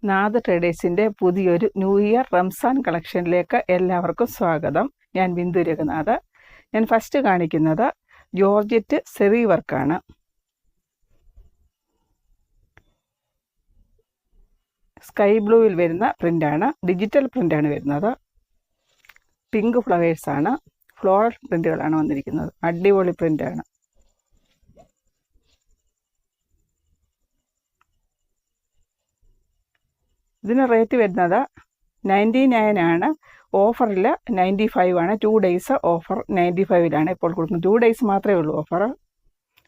നാദ് ട്രേഡേഴ്സിൻ്റെ പുതിയൊരു new year Ramzan കളക്ഷനിലേക്ക് എല്ലാവർക്കും സ്വാഗതം. ഞാൻ ബിന്ദു രഘുനാഥ്. ഞാൻ ഫസ്റ്റ് കാണിക്കുന്നത് ജോർജറ്റ് സെറി വർക്കാണ്. സ്കൈ ബ്ലൂവിൽ വരുന്ന പ്രിൻ്റാണ്, ഡിജിറ്റൽ പ്രിൻ്റാണ് വരുന്നത്. പിങ്ക് ഫ്ലവേഴ്സാണ്, ഫ്ലോറൽ പ്രിൻ്റുകളാണ് വന്നിരിക്കുന്നത്. അടിപൊളി പ്രിൻ്റാണ്. ഇതിന് റേറ്റ് വരുന്നത് 99 ആണ്. ഓഫറിൽ 95 ആണ്. 2 ഡേയ്സ് ഓഫർ 95ലാണ് ഇപ്പോൾ കൊടുക്കുന്നത്. 2 ഡേയ്സ് മാത്രമേ ഉള്ളൂ ഓഫർ.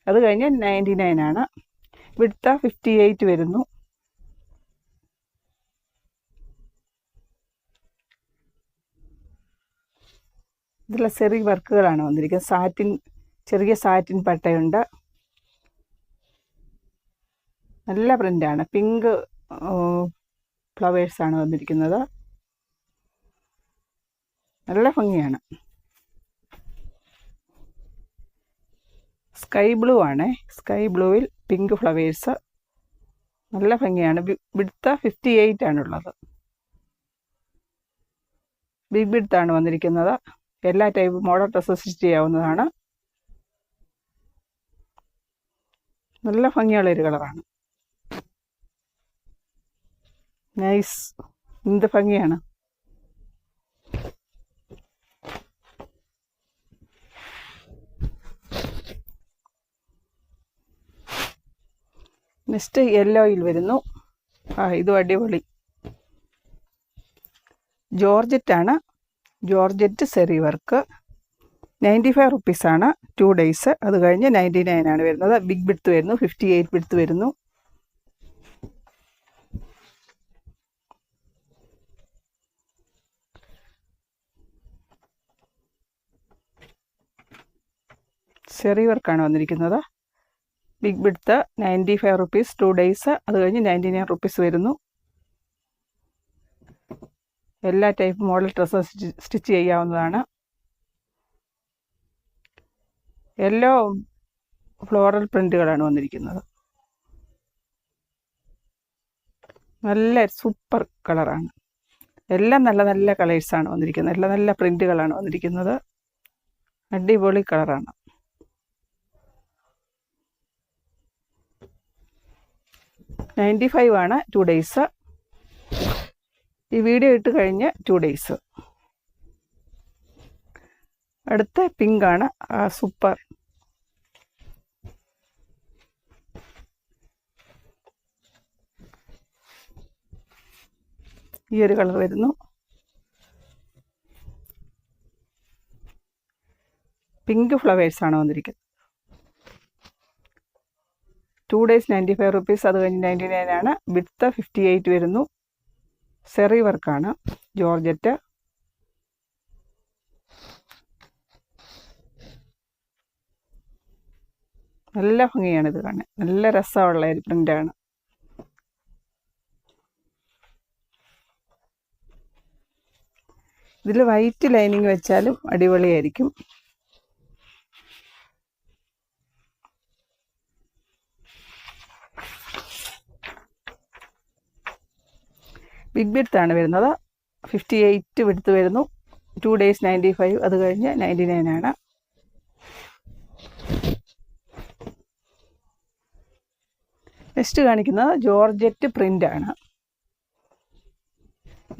അത് കഴിഞ്ഞ് 99 ആണ്. വിഡ്ത്ത് 58 വരുന്നു. ഇതിലെ സെറി വർക്കുകളാണ് വന്നിരിക്കുന്നത്. സാറ്റിൻ, ചെറിയ സാറ്റിൻ പട്ടയുണ്ട്. നല്ല പ്രിൻ്റാണ്. പിങ്ക് ഫ്ലവേഴ്സാണ് വന്നിരിക്കുന്നത്. നല്ല ഭംഗിയാണ്. സ്കൈ ബ്ലൂ ആണ്. സ്കൈ ബ്ലൂവിൽ പിങ്ക് ഫ്ലവേഴ്സ് നല്ല ഭംഗിയാണ്. വിഡ്ത്ത് 58 ആണുള്ളത്. ബിഗ് വിഡ്ത്താണ് വന്നിരിക്കുന്നത്. എല്ലാ ടൈപ്പ് മോഡൽ ഡ്രസ്സ് സ്റ്റിച്ച് ചെയ്യാവുന്നതാണ്. നല്ല ഭംഗിയുള്ളൊരു കളറാണ്. നൈസ്. എന്ത് ഭംഗിയാണ്. നെക്സ്റ്റ് യെല്ലോയിൽ വരുന്നു. ഇതും അടിപൊളി. ജോർജറ്റാണ്. ജോർജറ്റ് സെറി വർക്ക് 95 റുപ്പീസാണ്. 2 ഡേയ്സ്. അത് കഴിഞ്ഞ് 99 ആണ് വരുന്നത്. ബിഗ് വിഡ്ത്ത് വരുന്നു. 58 വിഡ്ത്ത് വരുന്നു. സെറി വർക്കാണ് വന്നിരിക്കുന്നത്. Big width 95 rupees. 2 ഡേയ്സ്. അത് കഴിഞ്ഞ് 99 റുപ്പീസ് വരുന്നു. എല്ലാ ടൈപ്പ് മോഡൽ ഡ്രസ്സ് സ്റ്റിച്ച് ചെയ്യാവുന്നതാണ്. യെല്ലോ ഫ്ലോറൽ പ്രിൻ്റുകളാണ് വന്നിരിക്കുന്നത്. നല്ല സൂപ്പർ കളറാണ്. എല്ലാം നല്ല നല്ല കളേഴ്സാണ് വന്നിരിക്കുന്നത്. എല്ലാം നല്ല പ്രിൻ്റുകളാണ് വന്നിരിക്കുന്നത്. അടിപൊളി കളറാണ്. $95 ആണ്. 2 ഡേയ്സ്. ഈ വീഡിയോ ഇട്ട് കഴിഞ്ഞ് 2 ഡേയ്സ്. അടുത്ത പിങ്കാണ്. സൂപ്പർ. ഈ ഒരു കളർ വരുന്നു. പിങ്ക് ഫ്ലവേഴ്സാണ് വന്നിരിക്കുന്നത്. 2 ഡേയ്സ് 95 റുപ്പീസ്. അത് കഴിഞ്ഞ് 99 ആണ്. വിഡ്ത്ത് 58 വരുന്നു. സെറി വർക്കാണ്. ജോർജറ്റ്. നല്ല ഭംഗിയാണ് ഇത് കാണാൻ. നല്ല രസമുള്ള ഒരു പ്രിൻ്റാണ്. ഇതിൽ വൈറ്റ് ലൈനിങ് വെച്ചാലും അടിപൊളിയായിരിക്കും. ബിഗ് വിഡ്ത്താണ് വരുന്നത്. 58 വിഡ്ത്ത് വരുന്നു. 2 ഡേയ്സ് 95. അത് കഴിഞ്ഞ് 99 ആണ്. നെക്സ്റ്റ് കാണിക്കുന്നത് ജോർജറ്റ് പ്രിൻ്റാണ്.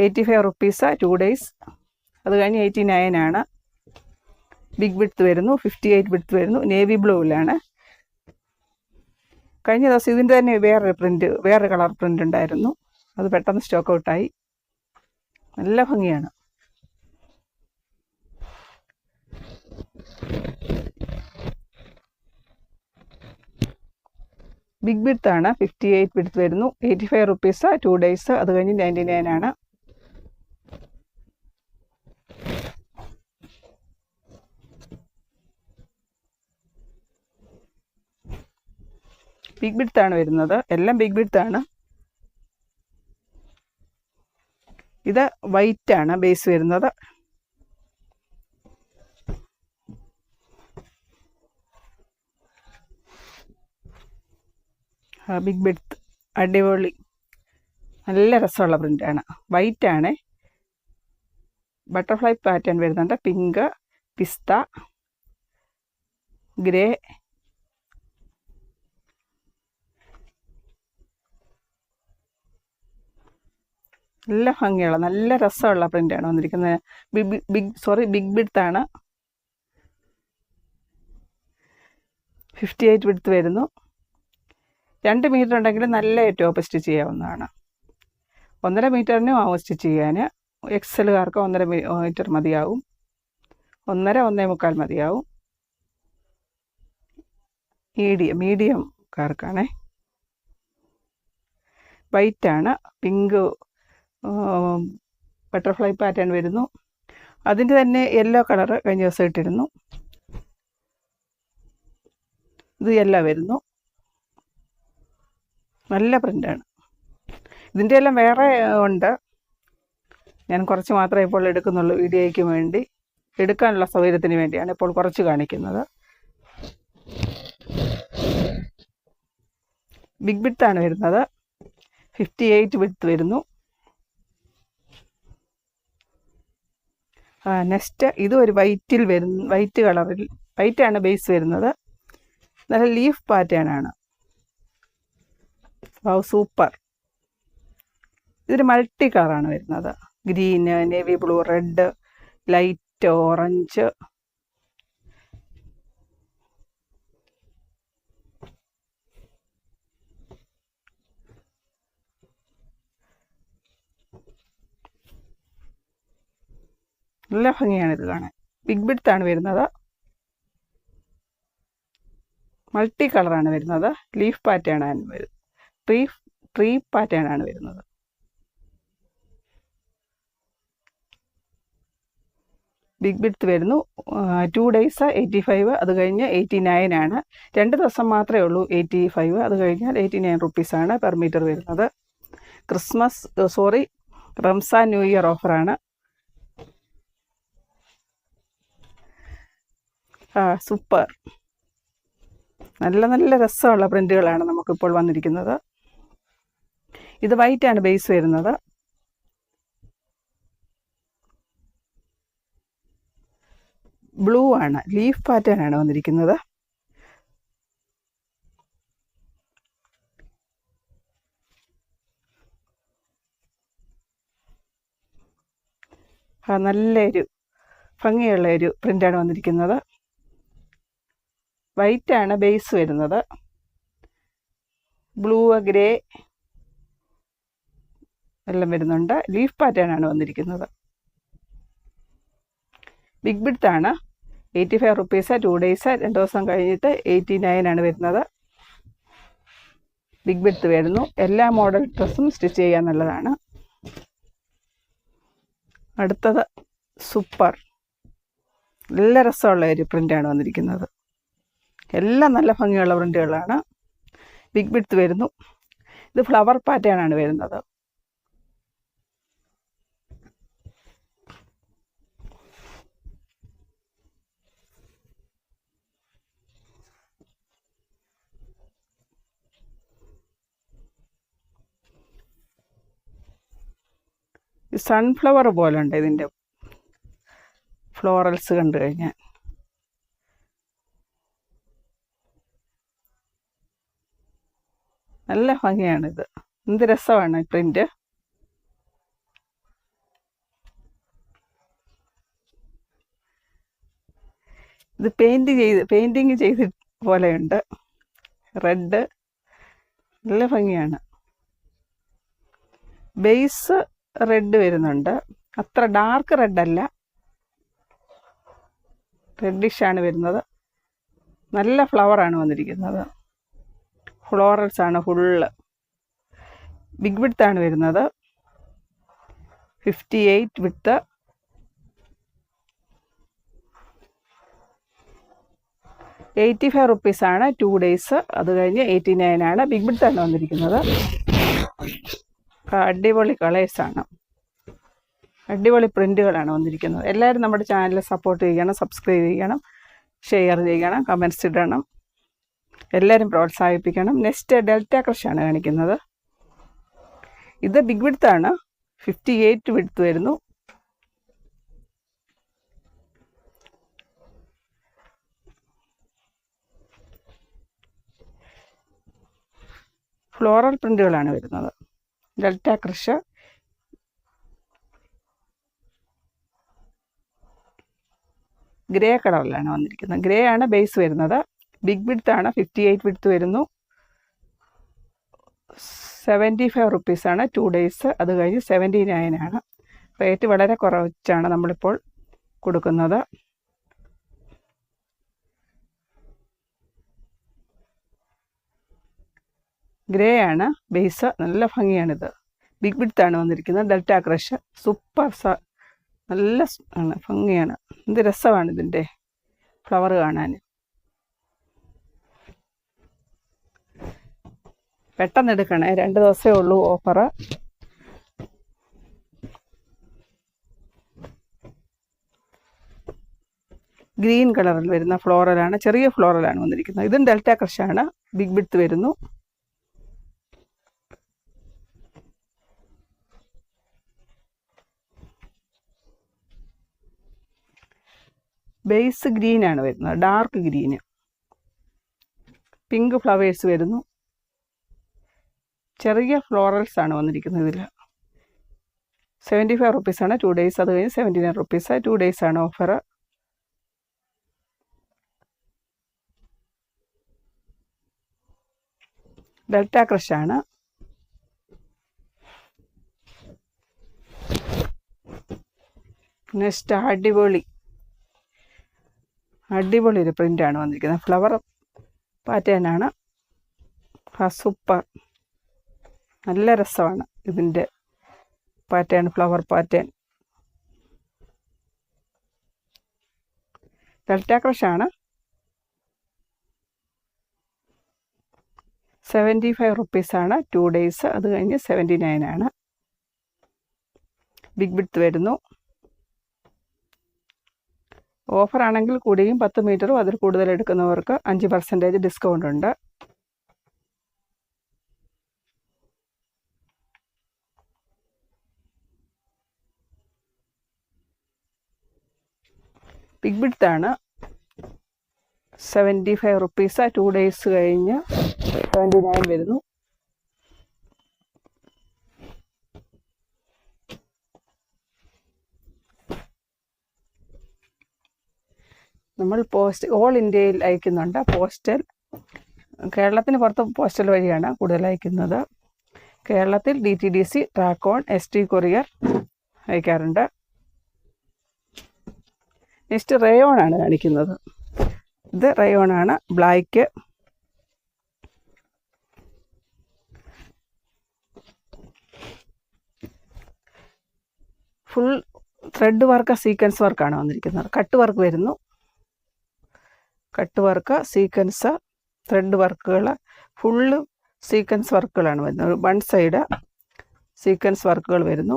85 റുപ്പീസ്. 2 ഡേയ്സ്. അത് കഴിഞ്ഞ് 89 ആണ്. ബിഗ് വിഡ്ത്ത് വരുന്നു. 58 വിഡ്ത്ത് വരുന്നു. നേവി ബ്ലൂവിലാണ്. കഴിഞ്ഞ ദിവസം ഇതിൻ്റെ തന്നെ വേറൊരു കളർ പ്രിൻ്റ് ഉണ്ടായിരുന്നു. അത് പെട്ടെന്ന് സ്റ്റോക്ക് ഔട്ടായി. നല്ല ഭംഗിയാണ്. ബിഗ് വിഡ്ത്താണ്. 58 വിഡ്ത്ത് വരുന്നു. 85 റുപ്പീസ്. 2 ഡേയ്സ്. അത് കഴിഞ്ഞ് 99 ആണ്. ബിഗ് വിഡ്ത്താണ് വരുന്നത്. എല്ലാം ബിഗ് വിഡ്ത്താണ്. ഇത് വൈറ്റ് ആണ് ബേസ് വരുന്നത്. ബിഗ് വിഡ്ത്ത് അടിപൊളി. നല്ല രസമുള്ള പ്രിൻ്റാണ്. വൈറ്റാണ്, ബട്ടർഫ്ലൈ പാറ്റേൺ വരുന്നുണ്ട്. പിങ്ക്, പിസ്ത, ഗ്രേ, നല്ല ഭംഗിയുള്ള നല്ല രസമുള്ള പ്രിൻ്റാണ് വന്നിരിക്കുന്നത്. ബിഗ് ബിഡ്ത്താണ്. 58 വിഡ്ത്ത് വരുന്നു. 2 മീറ്റർ ഉണ്ടെങ്കിൽ നല്ല ടോപ്പ് സ്റ്റിച്ച് ചെയ്യാവുന്നതാണ്. 1.5 മീറ്ററിനും ആവും സ്റ്റിച്ച് ചെയ്യാൻ. എക്സലുകാർക്ക് 1.5 മീറ്റർ മതിയാവും. 1.5-1.25 മതിയാവും. മീഡിയംകാർക്കാണേ. വൈറ്റാണ്. പിങ്ക് ബട്ടർഫ്ലൈ പാറ്റേൺ വരുന്നു. അതിൻ്റെ തന്നെ യെല്ലോ കളറ് കഴിഞ്ഞ ദിവസം ഇട്ടിരുന്നു. ഇത് യെല്ലോ വരുന്നു. നല്ല പ്രിൻ്റാണ്. ഇതിൻ്റെ എല്ലാം വേറെ ഉണ്ട്. ഞാൻ കുറച്ച് മാത്രമേ ഇപ്പോൾ എടുക്കുന്നുള്ളൂ. വീഡിയോയ്ക്ക് വേണ്ടി എടുക്കാനുള്ള സൗകര്യത്തിന് വേണ്ടിയാണ് ഇപ്പോൾ കുറച്ച് കാണിക്കുന്നത്. ബിഗ് ബിഡ്ത്താണ് വരുന്നത്. 58 വിഡ്ത്ത് വരുന്നു. നെക്സ്റ്റ് ഇത് ഒരു വൈറ്റ് കളറിൽ, വൈറ്റാണ് ബേസ് വരുന്നത്. നല്ല ലീഫ് പാറ്റേൺ ആണ്. സൂപ്പർ. ഇതൊരു മൾട്ടി കളറാണ് വരുന്നത്. Green, navy blue, red, light orange, നല്ല ഭംഗിയാണ് ഇത് കാണാൻ. ബിഗ് ബിഡ്ത്താണ് വരുന്നത്. മൾട്ടി കളറാണ് വരുന്നത്. ലീഫ് പാറ്റേൺ ആണ് വരുന്നത്. ട്രീ പാറ്റേൺ ആണ് വരുന്നത്. ബിഗ് ബിഡ്ത്ത് വരുന്നു. 2 days 85. അത് കഴിഞ്ഞ് 89 ആണ്. 2 ദിവസം മാത്രമേ ഉള്ളൂ 85. അത് കഴിഞ്ഞാൽ 89 റുപ്പീസാണ് പെർ മീറ്റർ വരുന്നത്. റംസാൻ ന്യൂ ഇയർ ഓഫറാണ്. സൂപ്പർ. നല്ല നല്ല രസമുള്ള പ്രിൻ്റുകളാണ് നമുക്കിപ്പോൾ വന്നിരിക്കുന്നത്. ഇത് വൈറ്റാണ് ബേസ് വരുന്നത്. ബ്ലൂ ആണ്. ലീഫ് പാറ്റേൺ ആണ് വന്നിരിക്കുന്നത്. നല്ലൊരു ഭംഗിയുള്ള ഒരു പ്രിൻ്റാണ് വന്നിരിക്കുന്നത്. വൈറ്റാണ് ബേസ് വരുന്നത്. ബ്ലൂ, ഗ്രേ എല്ലാം വരുന്നുണ്ട്. ലീഫ് പാറ്റേൺ ആണ് വന്നിരിക്കുന്നത്. ബിഗ് ബിഡ്ത്താണ്. 85 റുപ്പീസ്. 2 days 2 ദിവസം കഴിഞ്ഞിട്ട് 89 ആണ് വരുന്നത്. ബിഗ് ബിഡ്ത്ത് വരുന്നു. എല്ലാ മോഡൽ ഡ്രസ്സും സ്റ്റിച്ച് ചെയ്യാൻ നല്ലതാണ്. അടുത്തത് സൂപ്പർ. നല്ല രസമുള്ള ഒരു പ്രിൻ്റാണ് വന്നിരിക്കുന്നത്. എല്ലാം നല്ല ഭംഗിയുള്ള പ്രിൻ്റുകളാണ്. ബിഗ് ബിഡ്ത്ത് വരുന്നു. ഇത് ഫ്ലവർ പാറ്റേൺ ആണ് വരുന്നത്. സൺഫ്ലവർ പോലെ ഉണ്ട് ഇതിൻ്റെ ഫ്ലോറൽസ് കണ്ടു കഴിഞ്ഞാൽ. നല്ല ഭംഗിയാണിത്. എന്ത് രസമാണ് ഈ പ്രിൻ്റ്. ഇത് പെയിൻറ്റിങ് ചെയ്ത് പോലെയുണ്ട്. റെഡ് നല്ല ഭംഗിയാണ്. ബേസ് റെഡ് വരുന്നുണ്ട്. അത്ര ഡാർക്ക് റെഡല്ല, റെഡിഷാണ് വരുന്നത്. നല്ല ഫ്ലവറാണ് വന്നിരിക്കുന്നത്. ഫ്ലോറൽസ് ആണ് ഫുള്ള്. ബിഗ് വിഡ്ത്താണ് വരുന്നത്. 58 വിഡ്ത്ത്. ₹85 ആണ്. 2 days. അത് കഴിഞ്ഞ് 89 ആണ്. ബിഗ് വിഡ്ത്താണ് വന്നിരിക്കുന്നത്. അടിപൊളി കളേഴ്സാണ്. അടിപൊളി പ്രിൻ്റുകളാണ് വന്നിരിക്കുന്നത്. എല്ലാവരും നമ്മുടെ ചാനൽ സപ്പോർട്ട് ചെയ്യണം, സബ്സ്ക്രൈബ് ചെയ്യണം, ഷെയർ ചെയ്യണം, കമൻറ്റ്സ് ഇടണം. എല്ലാവരും പ്രോത്സാഹിപ്പിക്കണം. നെക്സ്റ്റ് ഡെൽറ്റ ക്രഷാണ് കാണിക്കുന്നത്. ഇത് ബിഗ് വിഡ്ത്താണ്, 58 വിഡ്ത്ത് വരുന്നു. ഫ്ലോറൽ പ്രിന്റുകളാണ് വരുന്നത്. ഡെൽറ്റ ക്രഷ് ഗ്രേ കളറിലാണ് വന്നിരിക്കുന്നത്. ഗ്രേ ആണ് ബേസ് വരുന്നത്. ബിഗ് വിഡ്ത്താണ്, 58 വിഡ്ത്ത് വരുന്നു. 75 റുപ്പീസാണ് 2 ഡേയ്സ്. അത് കഴിഞ്ഞ് 79 ആണ്. റേറ്റ് വളരെ കുറച്ചാണ് നമ്മളിപ്പോൾ കൊടുക്കുന്നത്. ഗ്രേ ആണ് ബേസ്, നല്ല ഭംഗിയാണിത്. ബിഗ് വിഡ്ത്താണ് വന്നിരിക്കുന്നത്. ഡെൽറ്റ ക്രഷ് സൂപ്പർ നല്ല ആണ്, ഭംഗിയാണ്. എന്ത് രസമാണ് ഇതിൻ്റെ ഫ്ലവർ കാണാൻ. പെട്ടെന്ന് എടുക്കണേ, 2 ദിവസമേ ഉള്ളൂ ഓഫർ. ഗ്രീൻ കളറിൽ വരുന്ന ഫ്ലോറലാണ്, ചെറിയ ഫ്ലോറലാണ് വന്നിരിക്കുന്നത്. ഇതും ഡെൽറ്റ ക്രഷാണ്, ബിഗ് വിഡ്ത്ത് വരുന്നു. ബേസ് ഗ്രീൻ ആണ് വരുന്നത്, ഡാർക്ക് ഗ്രീന്. പിങ്ക് ഫ്ലവേഴ്സ് വരുന്നു. ചെറിയ ഫ്ലോറൽസ് ആണ് വന്നിരിക്കുന്നത് ഇതിൽ. 75 റുപ്പീസാണ് 2 ഡേയ്സ്. അത് കഴിഞ്ഞ് 79 റുപ്പീസ്. 2 ഡേയ്സ് ആണ് ഓഫർ. ഡെൽറ്റ ക്രഷാണ്. നെക്സ്റ്റ് അടിപൊളി ഒരു പ്രിൻ്റാണ് വന്നിരിക്കുന്നത്. ഫ്ലവർ പാറ്റേൺ ആണ്. സൂപ്പർ, നല്ല രസമാണ് ഇതിൻ്റെ പാറ്റേൺ, ഫ്ലവർ പാറ്റേൺ. ഡെൽറ്റ ക്രഷാണ്. 75 റുപ്പീസാണ് 2 ഡേയ്സ്. അത് കഴിഞ്ഞ് 79 ആണ്. ബിഗ് വിഡ്ത്ത് വരുന്നു. ഓഫർ ആണെങ്കിൽ കൂടിയും 10 മീറ്ററും അതിൽ കൂടുതൽ എടുക്കുന്നവർക്ക് 5% ഡിസ്കൗണ്ട് ഉണ്ട്. Big വിഡ്ത്താണ്, 75 rupees. 2 ഡേയ്സ് കഴിഞ്ഞ് 79 വരുന്നു. നമ്മൾ ഓൾ ഇന്ത്യയിൽ അയക്കുന്നുണ്ട്. പോസ്റ്റൽ കേരളത്തിന് പുറത്ത് പോസ്റ്റൽ വഴിയാണ് കൂടുതൽ അയക്കുന്നത്. കേരളത്തിൽ DTDC, ട്രാക്കോൺ, ST കൊറിയർ അയക്കാറുണ്ട്. നെക്സ്റ്റ് റയോൺ ആണ് കാണിക്കുന്നത്. ഇത് റയോൺ ആണ്, black. Full thread work, sequence വർക്കാണ് വന്നിരിക്കുന്നത്. കട്ട് വർക്ക് വരുന്നു. കട്ട് വർക്ക്, സീക്വൻസ്, ത്രെഡ് വർക്കുകൾ, ഫുള്ള് സീക്വൻസ് വർക്കുകളാണ് വരുന്നത്. 1 സൈഡ് സീക്വൻസ് വർക്കുകൾ വരുന്നു.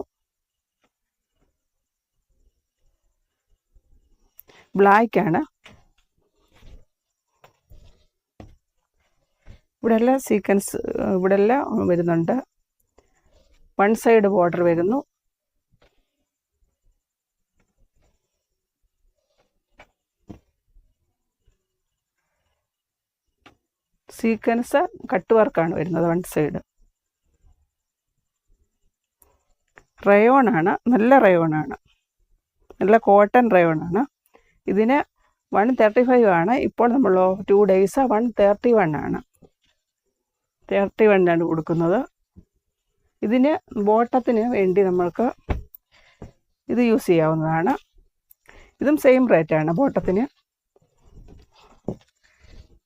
ബ്ലാക്ക് ആണ്. ഇവിടെല്ലാം സീക്വൻസ്, ഇവിടെല്ലാം വരുന്നുണ്ട്. 1 സൈഡ് ബോർഡർ വരുന്നു. സീക്വൻസ് കട്ട് വർക്കാണ് വരുന്നത് 1 സൈഡ്. റയോൺ ആണ്, നല്ല റയോൺ ആണ്, നല്ല കോട്ടൺ റയോൺ ആണ്. ഇതിന് 135 ആണ്. ഇപ്പോൾ നമ്മൾ 2 ഡേയ്സ് 131 ആണ്. 31 ആണ് കൊടുക്കുന്നത്. ഇതിന് ബോട്ടത്തിന് വേണ്ടി നമ്മൾക്ക് ഇത് യൂസ് ചെയ്യാവുന്നതാണ്. ഇതും സെയിം റേറ്റാണ് ബോട്ടത്തിന്.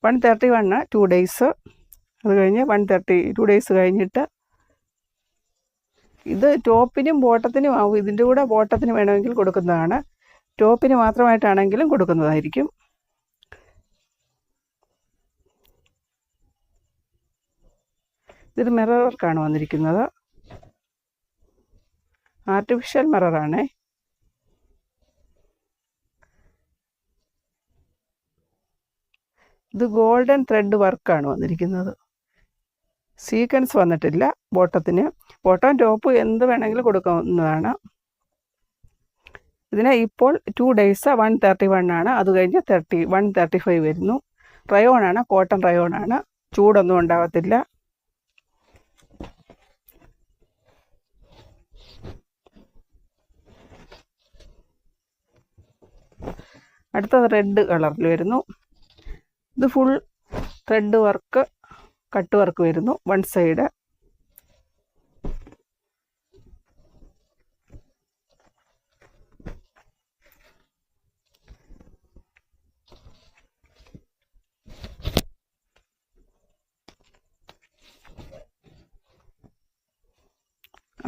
131 2 ഡേയ്സ്. അത് കഴിഞ്ഞ് 2 ഡേയ്സ് കഴിഞ്ഞിട്ട് ഇത് ടോപ്പിനും ബോട്ടത്തിനും ആവും. ഇതിൻ്റെ കൂടെ ബോട്ടത്തിന് വേണമെങ്കിൽ കൊടുക്കുന്നതാണ്. ടോപ്പിന് മാത്രമായിട്ടാണെങ്കിലും കൊടുക്കുന്നതായിരിക്കും. ഇതൊരു മിറർ വർക്കാണ് വന്നിരിക്കുന്നത്. ആർട്ടിഫിഷ്യൽ മിററാണേ. ഇത് ഗോൾഡൻ ത്രെഡ് വർക്കാണ് വന്നിരിക്കുന്നത്. സീക്വൻസ് വന്നിട്ടില്ല ബോട്ടത്തിന്. ബോട്ടം ടോപ്പ് എന്ത് വേണമെങ്കിലും കൊടുക്കാവുന്നതാണ്. ഇതിന് ഇപ്പോൾ 2 days 131 ആണ്. അത് കഴിഞ്ഞ് 135 വരുന്നു. റയോണാണ്, കോട്ടൺ റയോണാണ്, ചൂടൊന്നും ഉണ്ടാകത്തില്ല. അടുത്തത് റെഡ് കളറിൽ വരുന്നു. ഇത് full thread work, cut work വരുന്നു. വൺ സൈഡ്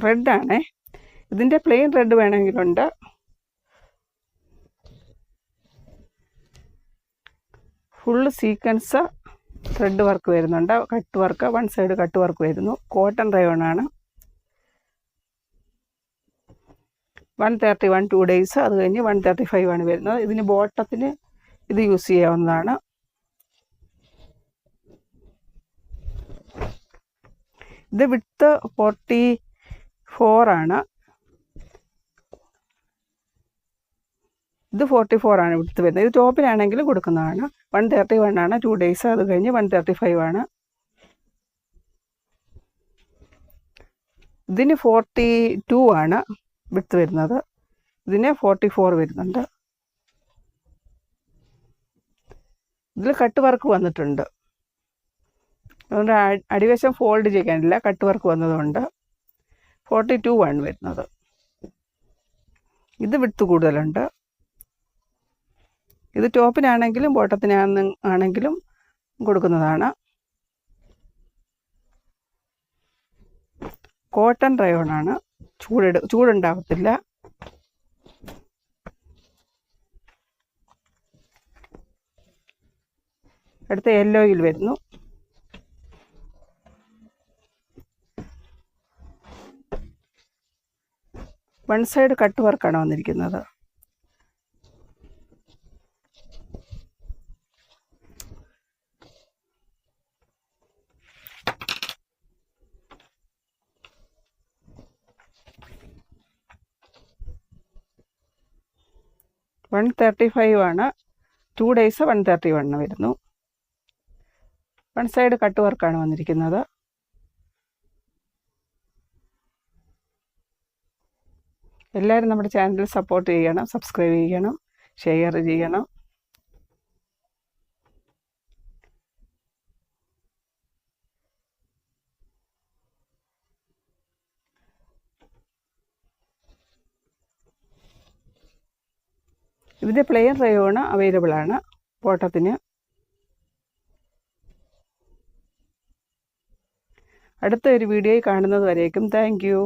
റെഡാണേ. ഇതിൻ്റെ പ്ലെയിൻ റെഡ് വേണമെങ്കിലുണ്ട്. ഫുള്ള് സീക്വൻസ് ത്രെഡ് വർക്ക് വരുന്നുണ്ട്, cut work, one side cut work വരുന്നു. കോട്ടൺ റയോണാണ്. 131 2 days. അത് കഴിഞ്ഞ് 135 ആണ് വരുന്നത്. ഇതിന് ബോട്ടത്തിന് ഇത് യൂസ് ചെയ്യാവുന്നതാണ്. ഇത് വിഡ്ത്ത് 44 ആണ്. ഇത് 44 ആണ് വിഡ്ത്ത് വരുന്നത്. ഇത് ടോപ്പിനാണെങ്കിലും കൊടുക്കുന്നതാണ്. 131 ആണ്, 2 days. അത് കഴിഞ്ഞ് 135 ആണ്. ഇതിന് 42 ആണ് വിഡ്ത്ത് വരുന്നത്. ഇതിന് 44 വരുന്നുണ്ട്. ഇതിൽ കട്ട് വർക്ക് വന്നിട്ടുണ്ട്. അതുകൊണ്ട് അടിവശം ഫോൾഡ് ചെയ്യാനില്ല, കട്ട് വർക്ക് വന്നതുകൊണ്ട് 42 ആണ് വരുന്നത്. ഇത് വിഡ്ത്ത് കൂടുതലുണ്ട്. ഇത് ടോപ്പിനാണെങ്കിലും ബോട്ടത്തിനാണെങ്കിലും കൊടുക്കുന്നതാണ്. കോട്ടൺ റയോണാണ്, ചൂടുണ്ടാകത്തില്ല. അടുത്ത യെല്ലോയിൽ വരുന്നു. വൺ സൈഡ് കട്ട് വർക്കാണ് വന്നിരിക്കുന്നത്. $135 ആണ്. 2 days 131 വരുന്നു. വൺ സൈഡ് കട്ട് വർക്കാണ് വന്നിരിക്കുന്നത്. എല്ലാവരും നമ്മുടെ ചാനൽ സപ്പോർട്ട് ചെയ്യണം, സബ്സ്ക്രൈബ് ചെയ്യണം, ഷെയർ ചെയ്യണം. ഇതിൻ്റെ പ്ലെയിൻ റയോൺ അവൈലബിൾ ആണ് ബോട്ടത്തിന്. അടുത്ത ഒരു വീഡിയോയിൽ കാണുന്നത് വരേക്കും താങ്ക് യു.